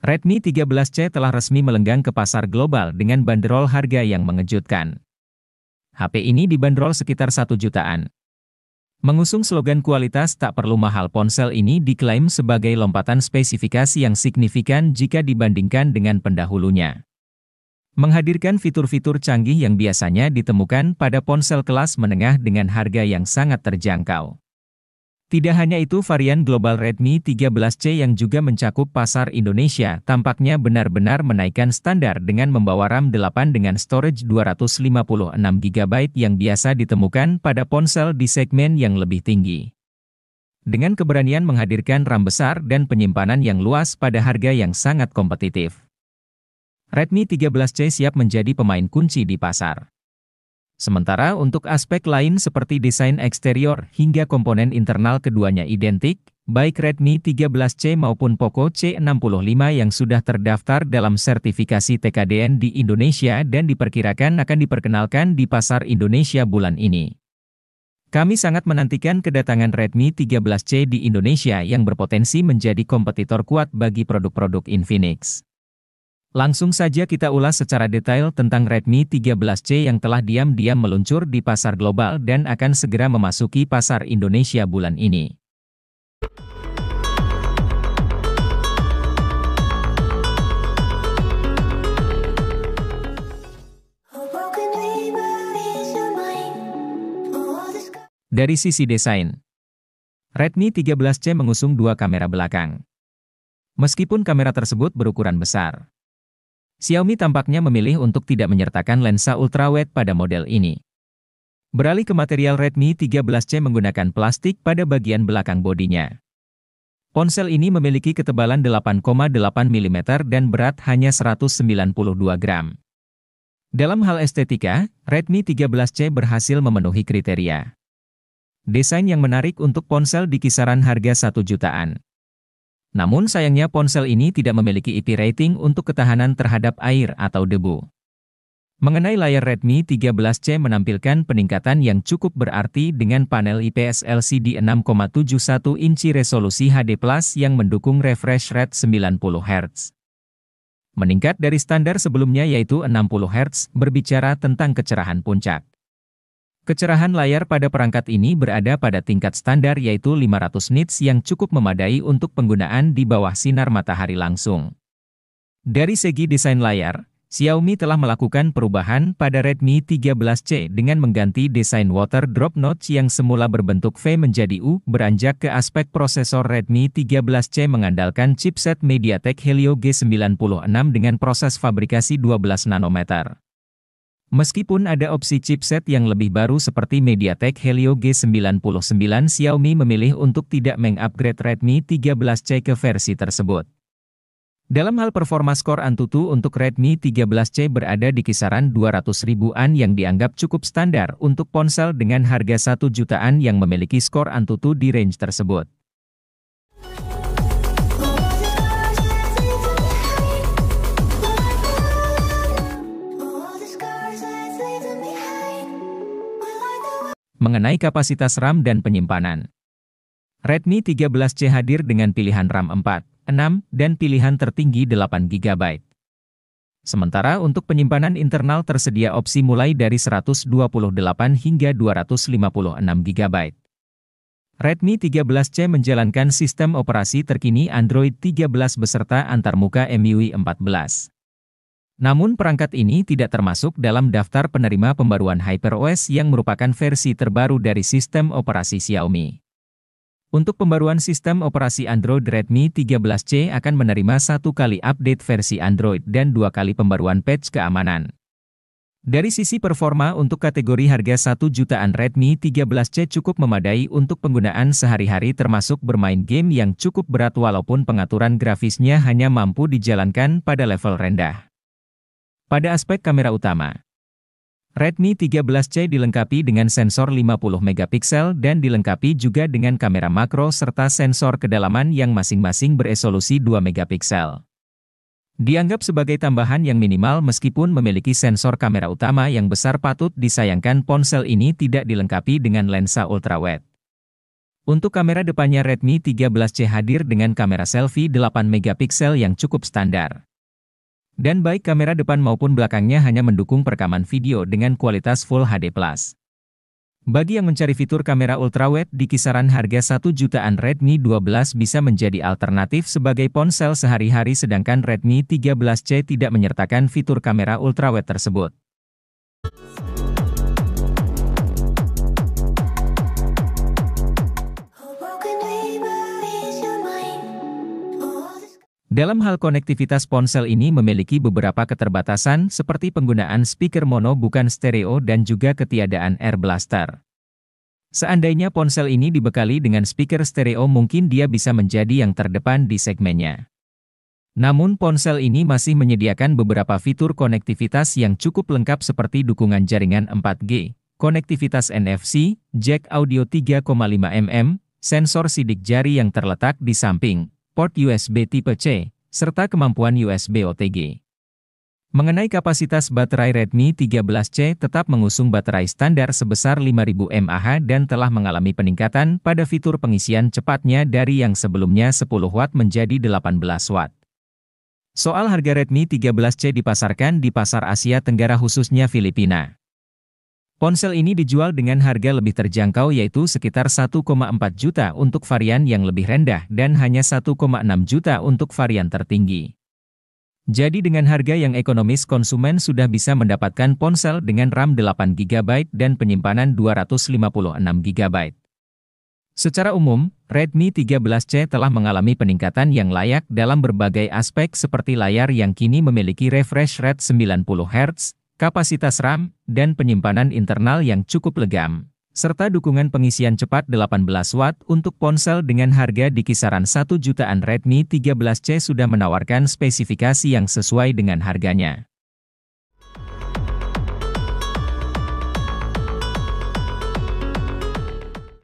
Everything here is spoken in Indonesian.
Redmi 13C telah resmi melenggang ke pasar global dengan banderol harga yang mengejutkan. HP ini dibanderol sekitar 1 jutaan. Mengusung slogan kualitas tak perlu mahal, ponsel ini diklaim sebagai lompatan spesifikasi yang signifikan jika dibandingkan dengan pendahulunya. Menghadirkan fitur-fitur canggih yang biasanya ditemukan pada ponsel kelas menengah dengan harga yang sangat terjangkau. Tidak hanya itu, varian global Redmi 13C yang juga mencakup pasar Indonesia tampaknya benar-benar menaikkan standar dengan membawa RAM 8 dengan storage 256GB yang biasa ditemukan pada ponsel di segmen yang lebih tinggi. Dengan keberanian menghadirkan RAM besar dan penyimpanan yang luas pada harga yang sangat kompetitif, Redmi 13C siap menjadi pemain kunci di pasar. Sementara untuk aspek lain seperti desain eksterior hingga komponen internal keduanya identik, baik Redmi 13C maupun Poco C65 yang sudah terdaftar dalam sertifikasi TKDN di Indonesia dan diperkirakan akan diperkenalkan di pasar Indonesia bulan ini. Kami sangat menantikan kedatangan Redmi 13C di Indonesia yang berpotensi menjadi kompetitor kuat bagi produk-produk Infinix. Langsung saja kita ulas secara detail tentang Redmi 13C yang telah diam-diam meluncur di pasar global dan akan segera memasuki pasar Indonesia bulan ini. Dari sisi desain, Redmi 13C mengusung dua kamera belakang. Meskipun kamera tersebut berukuran besar, Xiaomi tampaknya memilih untuk tidak menyertakan lensa ultrawide pada model ini. Beralih ke material, Redmi 13C menggunakan plastik pada bagian belakang bodinya. Ponsel ini memiliki ketebalan 8,8 mm dan berat hanya 192 gram. Dalam hal estetika, Redmi 13C berhasil memenuhi kriteria. Desain yang menarik untuk ponsel di kisaran harga 1 jutaan. Namun sayangnya ponsel ini tidak memiliki IP rating untuk ketahanan terhadap air atau debu. Mengenai layar, Redmi 13C menampilkan peningkatan yang cukup berarti dengan panel IPS LCD 6,71 inci resolusi HD+ yang mendukung refresh rate 90 Hz. Meningkat dari standar sebelumnya yaitu 60 Hz, berbicara tentang kecerahan puncak. Kecerahan layar pada perangkat ini berada pada tingkat standar yaitu 500 nits yang cukup memadai untuk penggunaan di bawah sinar matahari langsung. Dari segi desain layar, Xiaomi telah melakukan perubahan pada Redmi 13C dengan mengganti desain water drop notch yang semula berbentuk V menjadi U. Beranjak ke aspek prosesor, Redmi 13C mengandalkan chipset MediaTek Helio G96 dengan proses fabrikasi 12 nanometer. Meskipun ada opsi chipset yang lebih baru seperti MediaTek Helio G99, Xiaomi memilih untuk tidak mengupgrade Redmi 13C ke versi tersebut. Dalam hal performa, skor Antutu untuk Redmi 13C berada di kisaran 200 ribuan yang dianggap cukup standar untuk ponsel dengan harga 1 jutaan yang memiliki skor Antutu di range tersebut. Mengenai kapasitas RAM dan penyimpanan, Redmi 13C hadir dengan pilihan RAM 4, 6, dan pilihan tertinggi 8GB. Sementara untuk penyimpanan internal tersedia opsi mulai dari 128 hingga 256GB. Redmi 13C menjalankan sistem operasi terkini Android 13 beserta antarmuka MIUI 14. Namun perangkat ini tidak termasuk dalam daftar penerima pembaruan HyperOS yang merupakan versi terbaru dari sistem operasi Xiaomi. Untuk pembaruan sistem operasi Android, Redmi 13C akan menerima 1 kali update versi Android dan 2 kali pembaruan patch keamanan. Dari sisi performa, untuk kategori harga 1 jutaan, Redmi 13C cukup memadai untuk penggunaan sehari-hari termasuk bermain game yang cukup berat walaupun pengaturan grafisnya hanya mampu dijalankan pada level rendah. Pada aspek kamera utama, Redmi 13C dilengkapi dengan sensor 50 megapiksel dan dilengkapi juga dengan kamera makro serta sensor kedalaman yang masing-masing beresolusi 2 megapiksel. Dianggap sebagai tambahan yang minimal meskipun memiliki sensor kamera utama yang besar, patut disayangkan ponsel ini tidak dilengkapi dengan lensa ultrawide. Untuk kamera depannya Redmi 13C hadir dengan kamera selfie 8 megapiksel yang cukup standar. Dan baik kamera depan maupun belakangnya hanya mendukung perekaman video dengan kualitas Full HD+. Bagi yang mencari fitur kamera ultrawide di kisaran harga 1 jutaan, Redmi 12 bisa menjadi alternatif sebagai ponsel sehari-hari, sedangkan Redmi 13C tidak menyertakan fitur kamera ultrawide tersebut. Dalam hal konektivitas, ponsel ini memiliki beberapa keterbatasan seperti penggunaan speaker mono bukan stereo dan juga ketiadaan Air Blaster. Seandainya ponsel ini dibekali dengan speaker stereo, mungkin dia bisa menjadi yang terdepan di segmennya. Namun ponsel ini masih menyediakan beberapa fitur konektivitas yang cukup lengkap seperti dukungan jaringan 4G, konektivitas NFC, jack audio 3,5 mm, sensor sidik jari yang terletak di samping, port USB tipe C, serta kemampuan USB OTG. Mengenai kapasitas baterai, Redmi 13C tetap mengusung baterai standar sebesar 5000 mAh dan telah mengalami peningkatan pada fitur pengisian cepatnya dari yang sebelumnya 10 Watt menjadi 18 Watt. Soal harga, Redmi 13C dipasarkan di pasar Asia Tenggara khususnya Filipina. Ponsel ini dijual dengan harga lebih terjangkau yaitu sekitar 1,4 juta untuk varian yang lebih rendah dan hanya 1,6 juta untuk varian tertinggi. Jadi dengan harga yang ekonomis, konsumen sudah bisa mendapatkan ponsel dengan RAM 8GB dan penyimpanan 256GB. Secara umum, Redmi 13C telah mengalami peningkatan yang layak dalam berbagai aspek seperti layar yang kini memiliki refresh rate 90Hz, kapasitas RAM, dan penyimpanan internal yang cukup legam, serta dukungan pengisian cepat 18 Watt untuk ponsel dengan harga di kisaran 1 jutaan. Redmi 13C sudah menawarkan spesifikasi yang sesuai dengan harganya.